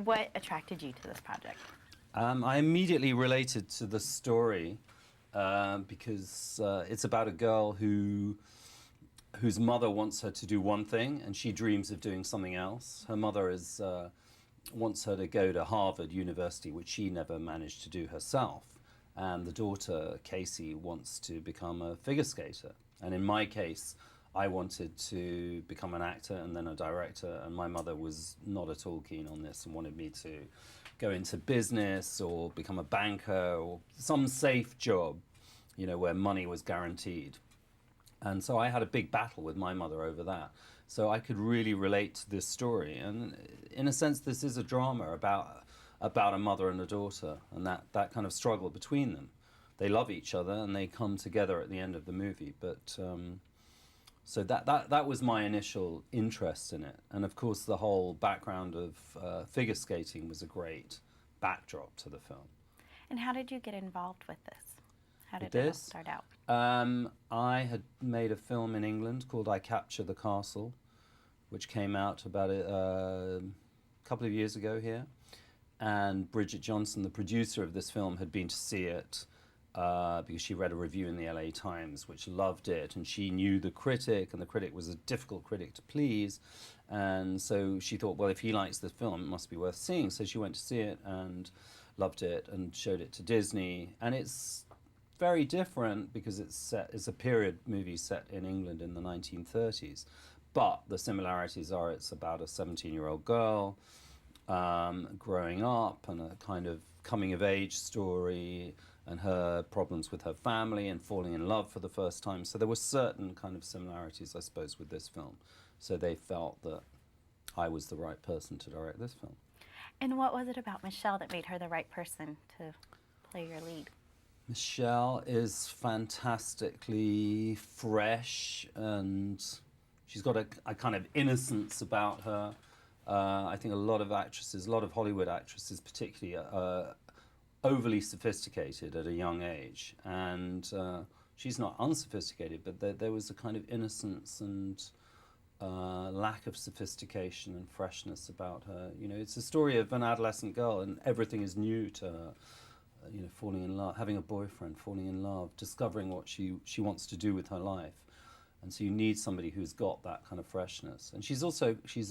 What attracted you to this project? I immediately related to the story because it's about a girl whose mother wants her to do one thing and she dreams of doing something else. Her mother wants her to go to Harvard University, which she never managed to do herself. And the daughter, Casey, wants to become a figure skater. And in my case, I wanted to become an actor and then a director, and my mother was not at all keen on this and wanted me to go into business or become a banker or some safe job, you know, where money was guaranteed. And so I had a big battle with my mother over that. So I could really relate to this story. And in a sense, this is a drama about a mother and a daughter and that kind of struggle between them. They love each other and they come together at the end of the movie. But so that was my initial interest in it. And of course, the whole background of figure skating was a great backdrop to the film. And how did you get involved with this? How did With it all this? start out? I had made a film in England called I Capture the Castle, which came out about a couple of years ago here. And Bridget Johnson, the producer of this film, had been to see it because she read a review in the LA Times, which loved it. And she knew the critic, and the critic was a difficult critic to please. And so she thought, well, if he likes this film, it must be worth seeing. So she went to see it and loved it and showed it to Disney. And it's very different because it's a period movie set in England in the 1930s. But the similarities are it's about a 17-year-old girl growing up and a kind of coming-of-age story and her problems with her family and falling in love for the first time. So there were certain kind of similarities, I suppose, with this film. So they felt that I was the right person to direct this film. And what was it about Michelle that made her the right person to play your lead? Michelle is fantastically fresh and she's got a kind of innocence about her. I think a lot of actresses, a lot of Hollywood actresses particularly, are overly sophisticated at a young age. And she's not unsophisticated, but there was a kind of innocence and lack of sophistication and freshness about her. You know, it's a story of an adolescent girl and everything is new to her. You know, falling in love, having a boyfriend, falling in love, discovering what she wants to do with her life. And so you need somebody who's got that kind of freshness. And she's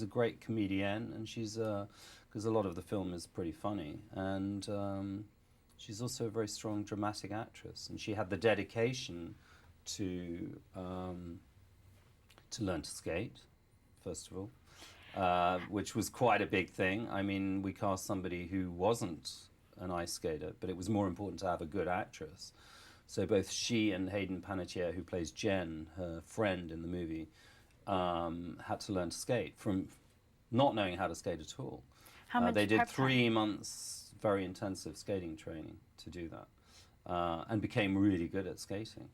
a great comedian, and because a lot of the film is pretty funny. And she's also a very strong dramatic actress. And she had the dedication to learn to skate, first of all, which was quite a big thing. I mean, we cast somebody who wasn't an ice skater, but it was more important to have a good actress. So both she and Hayden Panettiere, who plays Jen, her friend in the movie, had to learn to skate from not knowing how to skate at all. How much they did prep 3 months very intensive skating training to do that, and became really good at skating.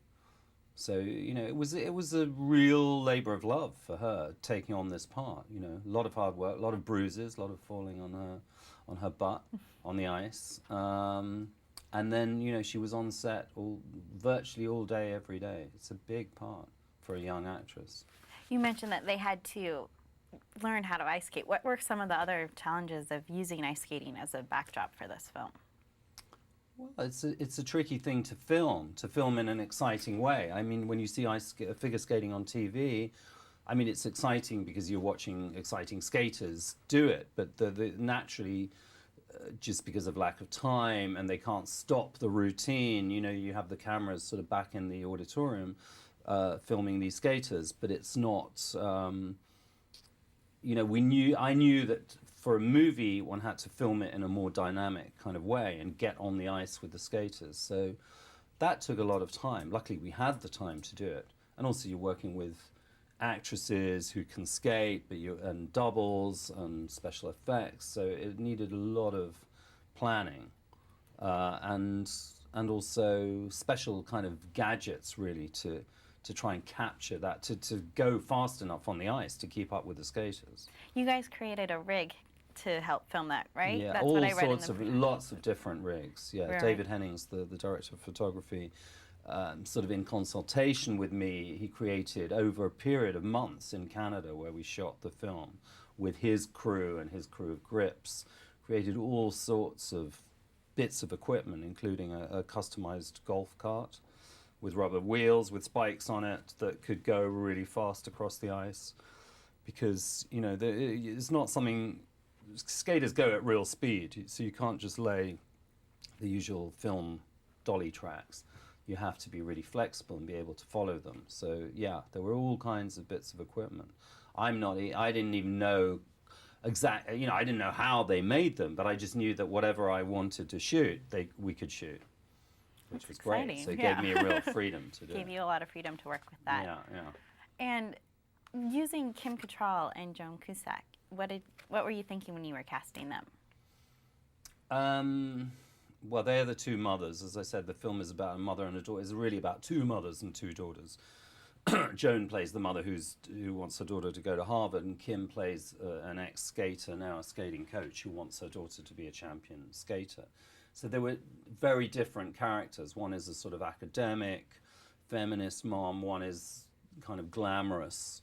So you know, it was a real labor of love for her taking on this part. You know, a lot of hard work, a lot of bruises, a lot of falling on her butt on the ice. And then, you know, she was on set virtually all day, every day. It's a big part for a young actress. You mentioned that they had to learn how to ice skate. What were some of the other challenges of using ice skating as a backdrop for this film? Well, it's a tricky thing to film in an exciting way. I mean, when you see figure skating on TV, I mean, it's exciting because you're watching exciting skaters do it, but naturally, just because of lack of time and they can't stop the routine, you know, you have the cameras sort of back in the auditorium filming these skaters, but it's not, you know, I knew that for a movie one had to film it in a more dynamic kind of way and get on the ice with the skaters. So that took a lot of time. Luckily we had the time to do it. And also you're working with actresses who can skate, and doubles and special effects, so it needed a lot of planning and also special kind of gadgets really to try and capture that, to go fast enough on the ice to keep up with the skaters. You guys created a rig to help film that, right? Yeah, That's all what I read sorts of lots of different rigs. Yeah, right. David Hennings, the director of photography, sort of in consultation with me, he created over a period of months in Canada where we shot the film with his crew and his crew of grips, created all sorts of bits of equipment, including a customized golf cart with rubber wheels with spikes on it that could go really fast across the ice. Because, you know, it's not something, skaters go at real speed, so you can't just lay the usual film dolly tracks. You have to be really flexible and be able to follow them. So yeah, there were all kinds of bits of equipment. I didn't even know exactly, you know, I didn't know how they made them, but I just knew that whatever I wanted to shoot, we could shoot, which That's was great. exciting, So it yeah. gave me a real freedom to do Gave it. you a lot of freedom to work with that. Yeah, yeah. And using Kim Cattrall and Joan Cusack, what were you thinking when you were casting them? Well, they're the two mothers. As I said, the film is about a mother and a daughter. It's really about two mothers and two daughters. Joan plays the mother who wants her daughter to go to Harvard, and Kim plays an ex-skater, now a skating coach, who wants her daughter to be a champion skater. So they were very different characters. One is a sort of academic, feminist mom. One is kind of glamorous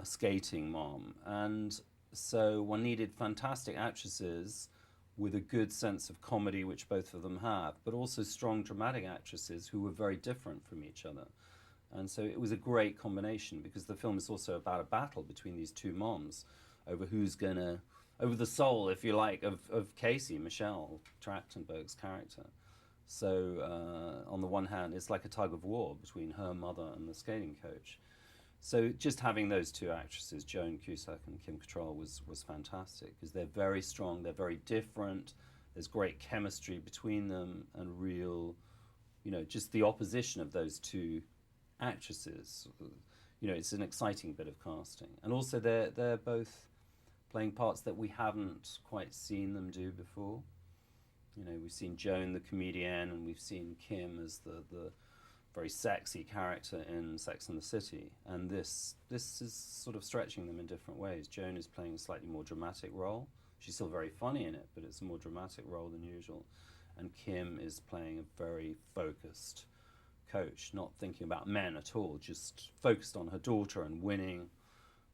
skating mom. And so one needed fantastic actresses with a good sense of comedy, which both of them have, but also strong dramatic actresses who were very different from each other. And so it was a great combination, because the film is also about a battle between these two moms over over the soul, if you like, of Casey, Michelle Trachtenberg's character. So on the one hand, it's like a tug of war between her mother and the skating coach. So just having those two actresses, Joan Cusack and Kim Cattrall, was fantastic, because they're very strong, they're very different, there's great chemistry between them, and real, you know, just the opposition of those two actresses. You know, it's an exciting bit of casting. And also they're both playing parts that we haven't quite seen them do before. You know, we've seen Joan the comedian, and we've seen Kim as the very sexy character in Sex and the City, and this is sort of stretching them in different ways. Joan is playing a slightly more dramatic role. She's still very funny in it, but it's a more dramatic role than usual. And Kim is playing a very focused coach, not thinking about men at all, just focused on her daughter and winning.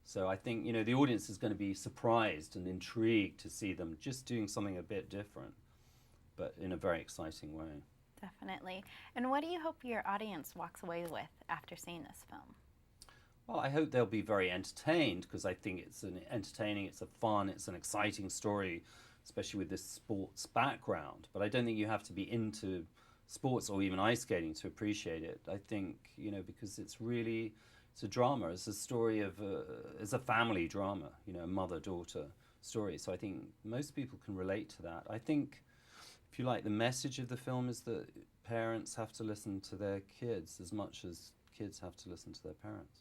So I think, you know, the audience is going to be surprised and intrigued to see them just doing something a bit different, but in a very exciting way. Definitely. And what do you hope your audience walks away with after seeing this film? Well, I hope they'll be very entertained, because I think it's entertaining, it's a fun, it's an exciting story, especially with this sports background. But I don't think you have to be into sports or even ice skating to appreciate it. I think, you know, because it's a drama. It's a story of it's a family drama, you know, a mother-daughter story. So I think most people can relate to that. I think, if you like, the message of the film is that parents have to listen to their kids as much as kids have to listen to their parents.